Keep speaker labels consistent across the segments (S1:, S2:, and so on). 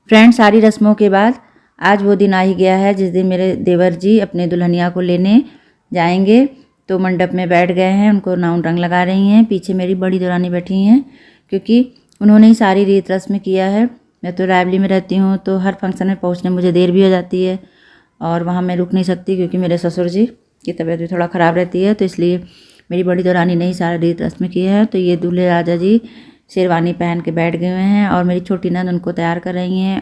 S1: Friend, सारी रस्मों के बाद आज वो दिन आ ही गया है जिस दिन मेरे देवर जी अपने दुल्हनिया को लेने जाएंगे। तो मंडप में बैठ गए हैं, उनको नाउन रंग लगा रही हैं। पीछे मेरी बड़ी दुरानी बैठी हैं क्योंकि उन्होंने ही सारी रीत रस्म किया है। मैं तो रायबली में रहती हूँ तो हर फंक्शन में पहुँचने मुझे देर भी हो जाती है और वहाँ मैं रुक नहीं सकती क्योंकि मेरे ससुर जी की तबीयत भी थोड़ा ख़राब रहती है। तो इसलिए मेरी बड़ी दुरानी ने ही सारा रीत रस्म की है। तो ये दूल्हे राजा जी शेरवानी पहन के बैठ गए हुए हैं और मेरी छोटी नंद उनको तैयार कर रही हैं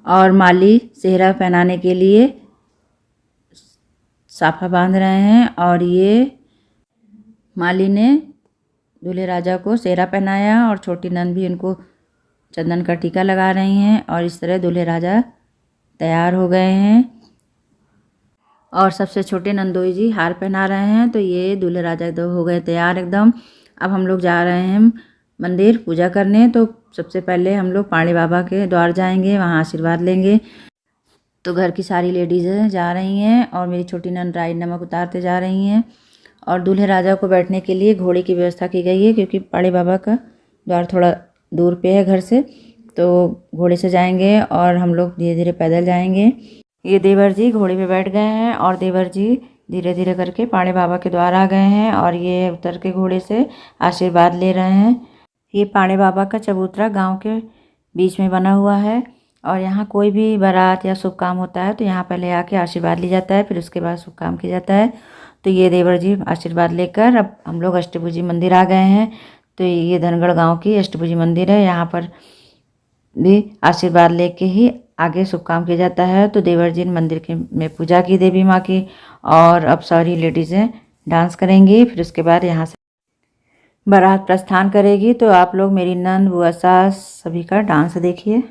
S1: और माली सेहरा पहनाने के लिए साफा बांध रहे हैं। और ये माली ने दूल्हे राजा को सेहरा पहनाया और छोटी नंद भी उनको चंदन का टीका लगा रही हैं और इस तरह दूल्हे राजा तैयार हो गए हैं। और सबसे छोटे नंदोई जी हार पहना रहे हैं। तो ये दूल्हे राजा तो हो गए तैयार एकदम। अब हम लोग जा रहे हैं मंदिर पूजा करने। तो सबसे पहले हम लोग पाणी बाबा के द्वार जाएंगे, वहाँ आशीर्वाद लेंगे। तो घर की सारी लेडीज़ें जा रही हैं और मेरी छोटी नंद राई नमक उतारते जा रही हैं। और दूल्हे राजा को बैठने के लिए घोड़े की व्यवस्था की गई है क्योंकि पाणी बाबा का द्वार थोड़ा दूर पे है घर से। तो घोड़े से जाएंगे और हम लोग धीरे धीरे पैदल जाएंगे। ये देवर जी घोड़े पे बैठ गए हैं और देवर जी धीरे धीरे करके पाणी बाबा के द्वार आ गए हैं और ये उतर के घोड़े से आशीर्वाद ले रहे हैं। ये पाणी बाबा का चबूतरा गांव के बीच में बना हुआ है और यहाँ कोई भी बारात या शुभ काम होता है तो यहाँ पहले आके आशीर्वाद लिया जाता है, फिर उसके बाद शुभ काम किया जाता है। तो ये देवर जी आशीर्वाद लेकर अब हम लोग अष्टभुजी मंदिर आ गए हैं। तो ये धनगढ़ गांव की अष्टभुजी मंदिर है, यहाँ पर भी आशीर्वाद लेके ही आगे शुभ काम किया जाता है। तो देवर जी ने मंदिर के में पूजा की देवी माँ की और अब सारी लेडीज़ें डांस करेंगी। फिर उसके बाद यहाँ से बारात प्रस्थान करेगी। तो आप लोग मेरी नंद बुआ सास सभी का डांस देखिए।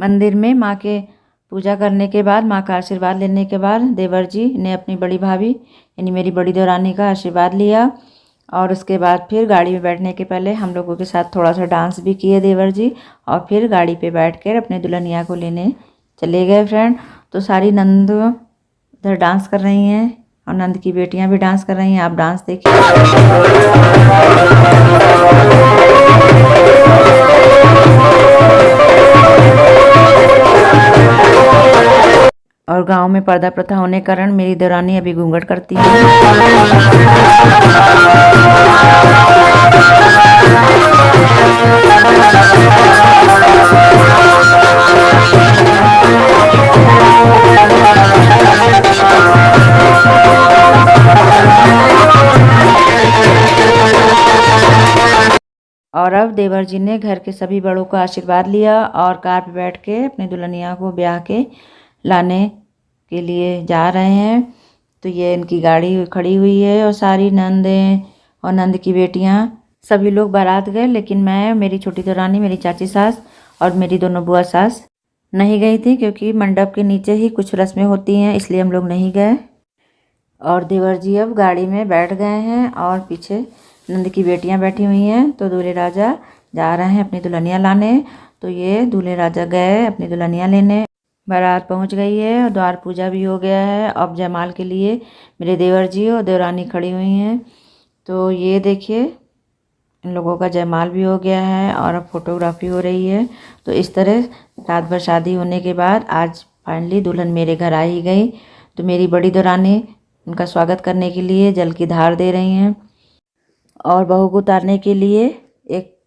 S1: मंदिर में माँ के पूजा करने के बाद, माँ का आशीर्वाद लेने के बाद देवर जी ने अपनी बड़ी भाभी यानी मेरी बड़ी देवरानी का आशीर्वाद लिया। और उसके बाद फिर गाड़ी में बैठने के पहले हम लोगों के साथ थोड़ा सा डांस भी किए देवर जी और फिर गाड़ी पे बैठकर अपने दुल्हनिया को लेने चले गए फ्रेंड। तो सारी नंद इधर डांस कर रही हैं और नंद की बेटियां भी डांस कर रही हैं। आप डांस देखिए। और गांव में पर्दा प्रथा होने के कारण मेरी देवरानी अभी घूंघट करती है। और अब देवर जी ने घर के सभी बड़ों का आशीर्वाद लिया और कार पे बैठ के अपनी दुल्हनिया को ब्याह के लाने के लिए जा रहे हैं। तो ये इनकी गाड़ी खड़ी हुई है और सारी नंदें और नंद की बेटियां सभी लोग बारात गए, लेकिन मैं, मेरी छोटी देवरानी, मेरी चाची सास और मेरी दोनों बुआ सास नहीं गई थी क्योंकि मंडप के नीचे ही कुछ रस्में होती हैं, इसलिए हम लोग नहीं गए। और देवर जी अब गाड़ी में बैठ गए हैं और पीछे नंद की बेटियां बैठी हुई हैं। तो दूल्हे राजा जा रहे हैं अपनी दुल्हनिया लाने। तो ये दूल्हे राजा गए अपनी दुल्हनिया लेने। बारात पहुंच गई है और द्वार पूजा भी हो गया है। अब जयमाल के लिए मेरे देवर जी और देवरानी खड़ी हुई हैं। तो ये देखिए इन लोगों का जयमाल भी हो गया है और अब फोटोग्राफी हो रही है। तो इस तरह रात भर शादी होने के बाद आज फाइनली दुल्हन मेरे घर आ ही गई। तो मेरी बड़ी देवरानी उनका स्वागत करने के लिए जल की धार दे रही हैं और बहू को उतारने के लिए एक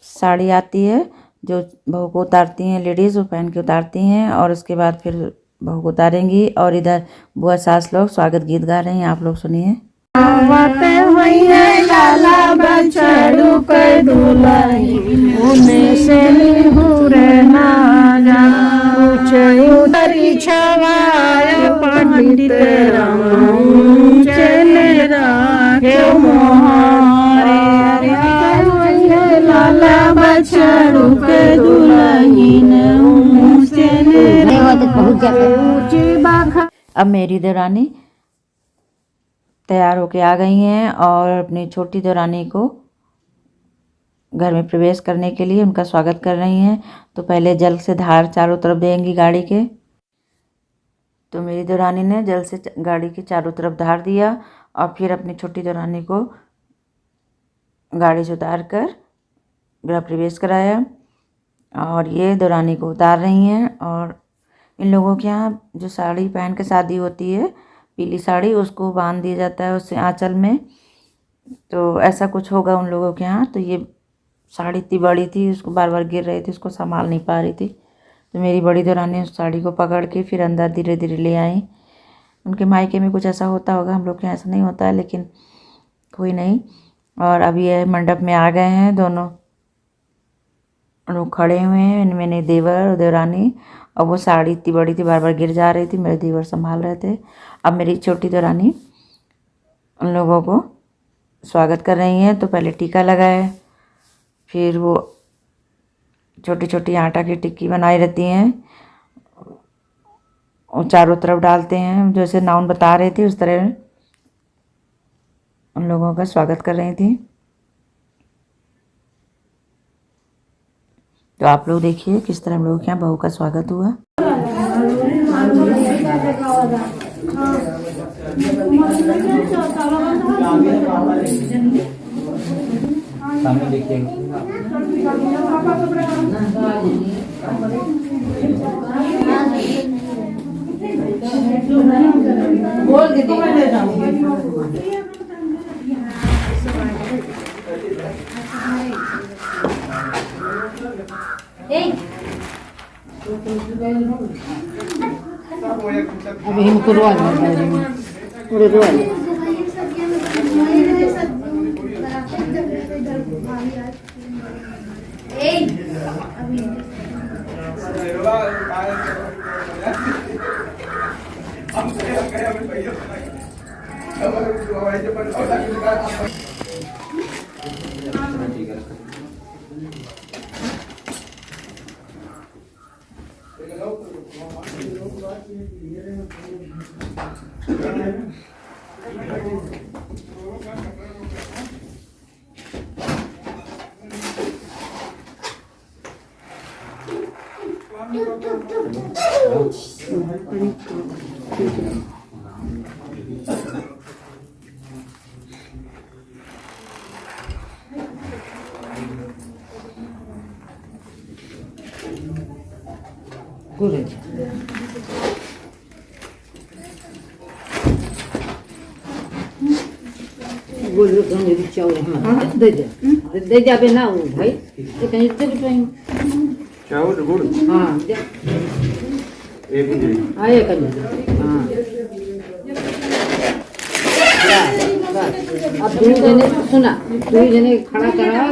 S1: साड़ी आती है जो बहू को उतारती हैं लेडीज़, वो पहन के उतारती हैं और उसके बाद फिर बहू को उतारेंगी। और इधर बुआ सास लोग स्वागत गीत गा रहे हैं, आप लोग सुनिए।
S2: आवते हुई है लाला बछड़ू के दुलही उन्हें से हुरे ना जा ऊंचे उतरी छवाया पंडित राम चले राखे मोहरे लाला बछड़ू के दुलही
S1: अब मेरी देवरानी तैयार होके आ गई हैं और अपनी छोटी देवरानी को घर में प्रवेश करने के लिए उनका स्वागत कर रही हैं। तो पहले जल से धार चारों तरफ देंगी गाड़ी के। तो मेरी देवरानी ने जल से गाड़ी के चारों तरफ धार दिया और फिर अपनी छोटी देवरानी को गाड़ी से उतार कर गृह प्रवेश कराया और ये देवरानी को उतार रही हैं। और इन लोगों के यहाँ जो साड़ी पहन के शादी होती है, पीली साड़ी, उसको बांध दिया जाता है उससे आंचल में। तो ऐसा कुछ होगा उन लोगों के यहाँ। तो ये साड़ी इतनी बड़ी थी, उसको बार बार गिर रही थी, उसको संभाल नहीं पा रही थी। तो मेरी बड़ी देवरानी उस साड़ी को पकड़ के फिर अंदर धीरे धीरे ले आई। उनके मायके में कुछ ऐसा होता होगा, हम लोग के यहाँ ऐसा नहीं होता है, लेकिन कोई नहीं। और अभी ये मंडप में आ गए हैं, दोनों लोग खड़े हुए हैं, इनमें ने देवर और देवरानी। और वो साड़ी इतनी बड़ी थी, बार बार गिर जा रही थी, मेरे देवर संभाल रहे थे। अब मेरी छोटी देवरानी उन लोगों को स्वागत कर रही हैं। तो पहले टीका लगाए, फिर वो छोटी छोटी आटा की टिक्की बनाई रहती हैं और चारों तरफ डालते हैं, जैसे नाउन बता रहे थे उस तरह उन लोगों का स्वागत कर रही थी। तो आप लोग देखिए किस तरह हम लोगों के यहाँ बहू का स्वागत हुआ।
S3: सामने देखिए बोल
S2: अभी हमको रोआ दे जाबे ना वो भाई तो कहीं से भी
S3: चावल गुड़
S2: हाँ
S3: एक ही
S2: आए कर हाँ अब तू जने सुना, तू जने खड़ा करा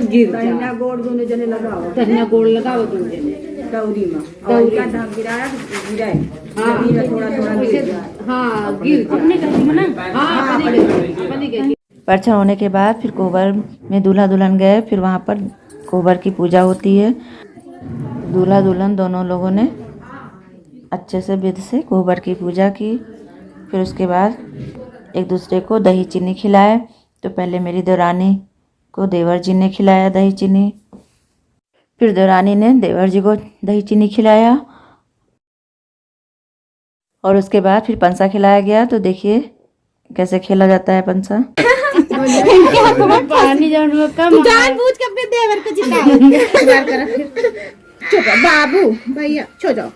S2: गिर तहना गोड़ दोनों जने लगाओ, तहना गोड़ लगाओ तुम जने दौरी में दौरी का धाम गिराया गिराए हाँ थोड़ा थोड़ा हाँ गिर अपने कर ना हाँ अपने के
S1: परछन होने के बाद फिर कोबर में दूल्हा दुल्हन गए। फिर वहाँ पर कोबर की पूजा होती है। दूल्हा दुल्हन दोनों लोगों ने अच्छे से विधि से कोबर की पूजा की। फिर उसके बाद एक दूसरे को दही चीनी खिलाए। तो पहले मेरी देवरानी को देवर जी ने खिलाया दही चीनी, फिर देवरानी ने देवर जी को दही चीनी खिलाया और उसके बाद फिर पंसा खिलाया गया। तो देखिए कैसे खेला जाता है पंसा।
S2: पानी जानबूझ के अपने देवर को जिताओ बाबू भैया छोड़ो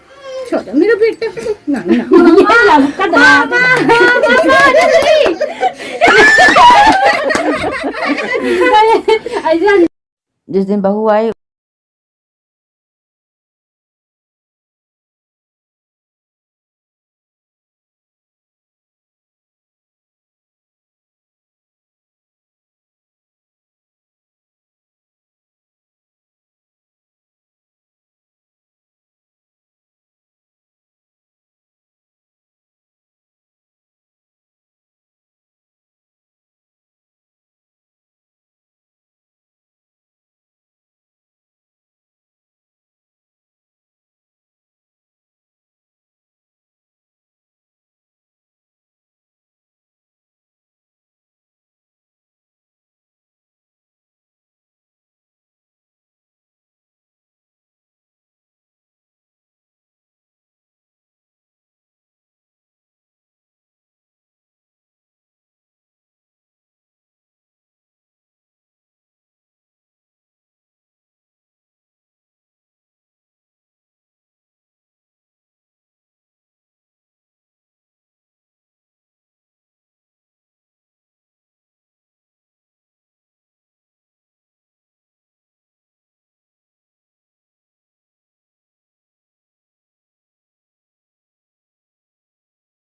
S2: छोड़ो मेरा बेटा ना
S1: जिस दिन बहू आई